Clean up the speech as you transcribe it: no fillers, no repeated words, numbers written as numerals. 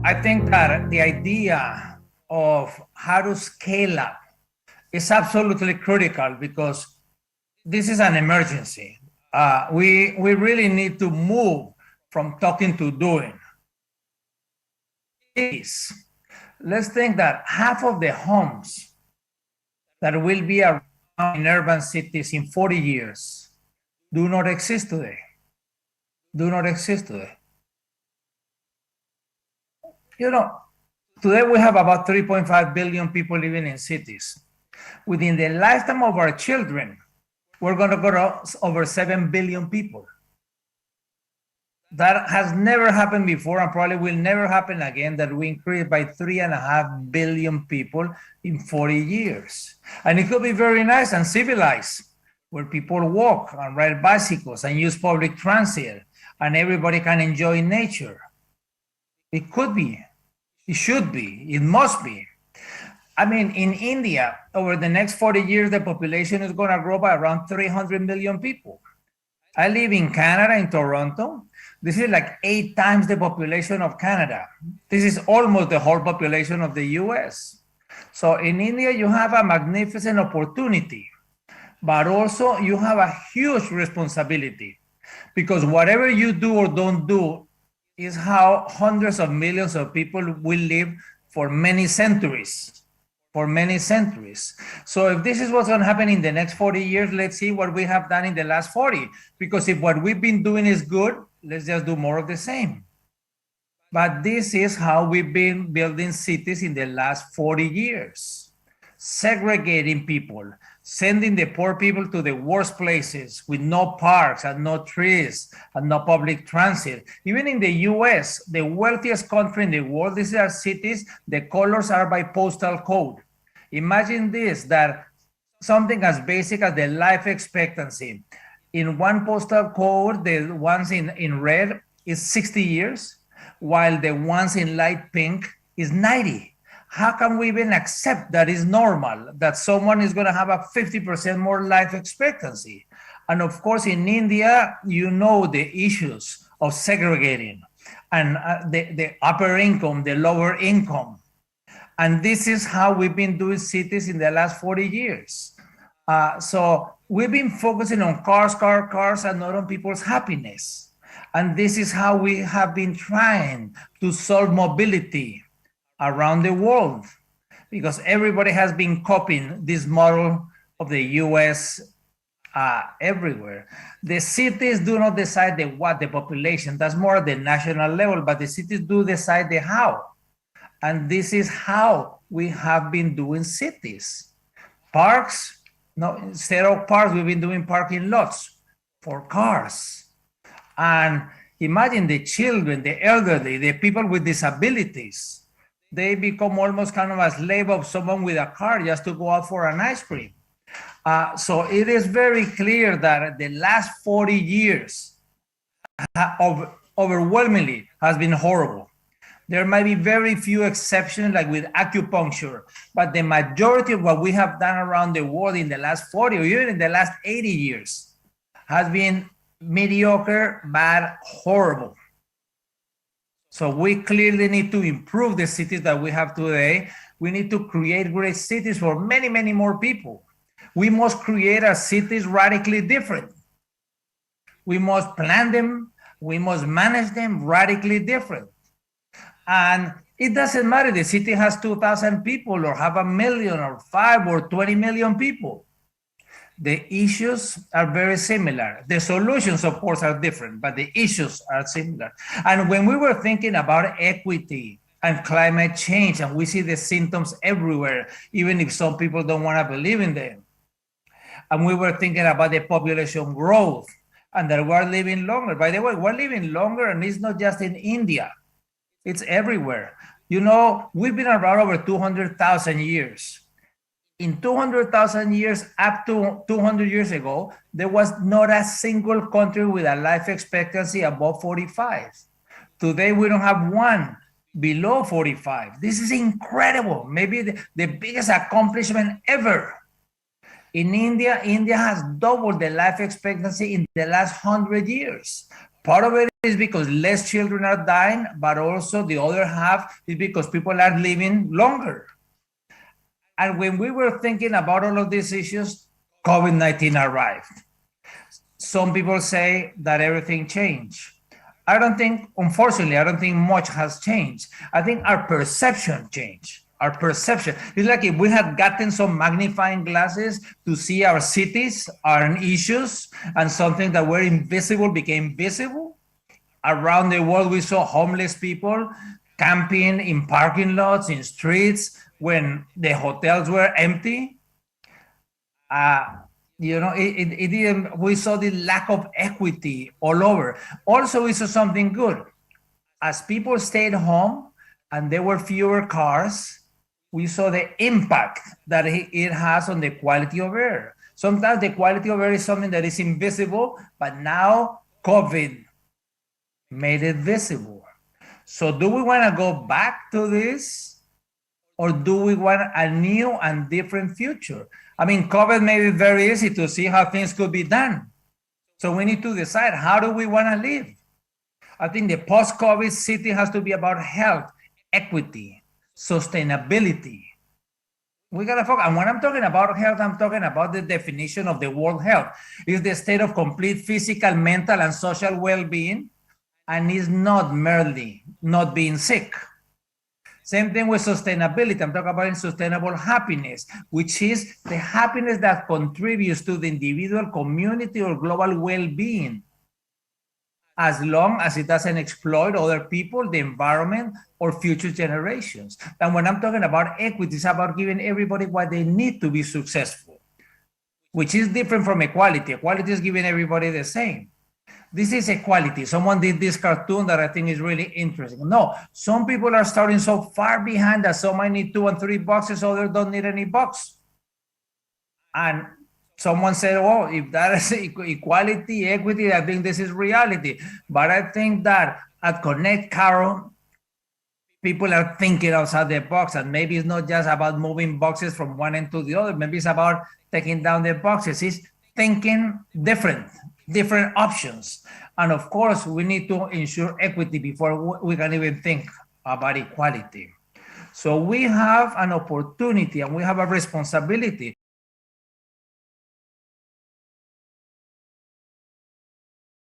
I think that the idea of how to scale up is absolutely critical because this is an emergency. We really need to move from talking to doing. Let's think that half of the homes that will be around in urban cities in 40 years do not exist today. Do not exist today. You know, today we have about 3.5 billion people living in cities. Within the lifetime of our children, we're going to go to over 7 billion people. That has never happened before and probably will never happen again, that we increase by 3.5 billion people in 40 years. And it could be very nice and civilized, where people walk and ride bicycles and use public transit and everybody can enjoy nature. It could be, it should be, it must be. I mean, in India, over the next 40 years, the population is going to grow by around 300 million people. I live in Canada, in Toronto. This is like 8 times the population of Canada. This is almost the whole population of the US. So in India, you have a magnificent opportunity, but also you have a huge responsibility, because whatever you do or don't do is how hundreds of millions of people will live for many centuries. For many centuries. So if this is what's going to happen in the next 40 years, let's see what we have done in the last 40. Because if what we've been doing is good, let's just do more of the same. But this is how we've been building cities in the last 40 years. Segregating people, sending the poor people to the worst places with no parks and no trees and no public transit. Even in the US, the wealthiest country in the world, these are cities, the colors are by postal code. Imagine this, that something as basic as the life expectancy. In one postal code, the ones in red is 60 years, while the ones in light pink is 90. How can we even accept that is normal, that someone is going to have a 50% more life expectancy? And of course, in India, you know the issues of segregating and the upper income, the lower income. And this is how we've been doing cities in the last 40 years. So we've been focusing on cars, and not on people's happiness. And this is how we have been trying to solve mobility around the world, because everybody has been copying this model of the US everywhere. The cities do not decide the population, that's more at the national level, but the cities do decide the how. And this is how we have been doing cities. Parks, no, instead of parks, we've been doing parking lots for cars. And imagine the children, the elderly, the people with disabilities. They become almost kind of a slave of someone with a car just to go out for an ice cream. So it is very clear that the last 40 years overwhelmingly has been horrible. There might be very few exceptions, like with acupuncture, but the majority of what we have done around the world in the last 40 or even in the last 80 years has been mediocre, bad, horrible. So we clearly need to improve the cities that we have today. We need to create great cities for many, many more people. We must create our cities radically different. We must plan them. We must manage them radically different. And it doesn't matter the city has 2,000 people or have 1 million or 5 or 20 million people. The issues are very similar. The solutions, of course, are different, but the issues are similar. And when we were thinking about equity and climate change, and we see the symptoms everywhere, even if some people don't want to believe in them. And we were thinking about the population growth and that we're living longer. By the way, we're living longer, and it's not just in India. It's everywhere. You know, we've been around over 200,000 years. In 200,000 years, up to 200 years ago, there was not a single country with a life expectancy above 45. Today, we don't have one below 45. This is incredible. Maybe the biggest accomplishment ever. In India, India has doubled the life expectancy in the last 100 years. Part of it is because less children are dying, but also the other half is because people are living longer. And when we were thinking about all of these issues, COVID-19 arrived. Some people say that everything changed. I don't think, unfortunately, I don't think much has changed. I think our perception changed. Our perception. It's like if we had gotten some magnifying glasses to see our cities, our issues, and something that were invisible became visible. Around the world, we saw homeless people camping in parking lots, in streets, when the hotels were empty. We saw the lack of equity all over. Also, we saw something good. As people stayed home and there were fewer cars, we saw the impact that it has on the quality of air. Sometimes the quality of air is something that is invisible, but now COVID made it visible. So do we want to go back to this, or do we want a new and different future? I mean, COVID made it very easy to see how things could be done. So we need to decide, how do we want to live? I think the post-COVID city has to be about health, equity, sustainability. We got to focus. And when I'm talking about health, I'm talking about the definition of the World Health. It's the state of complete physical, mental, and social well-being, and is not merely not being sick. Same thing with sustainability. I'm talking about sustainable happiness, which is the happiness that contributes to the individual, community, or global well-being, as long as it doesn't exploit other people, the environment, or future generations. And when I'm talking about equity, it's about giving everybody what they need to be successful, which is different from equality. Equality is giving everybody the same. This is equality. Someone did this cartoon that I think is really interesting. No, some people are starting so far behind that some might need 2 and 3 boxes, others don't need any box. And someone said, oh, if that is equality, equity, I think this is reality. But I think that at Connect Karo, people are thinking outside the box, and maybe it's not just about moving boxes from one end to the other. Maybe it's about taking down the boxes. It's thinking different options. And of course, we need to ensure equity before we can even think about equality. So we have an opportunity and we have a responsibility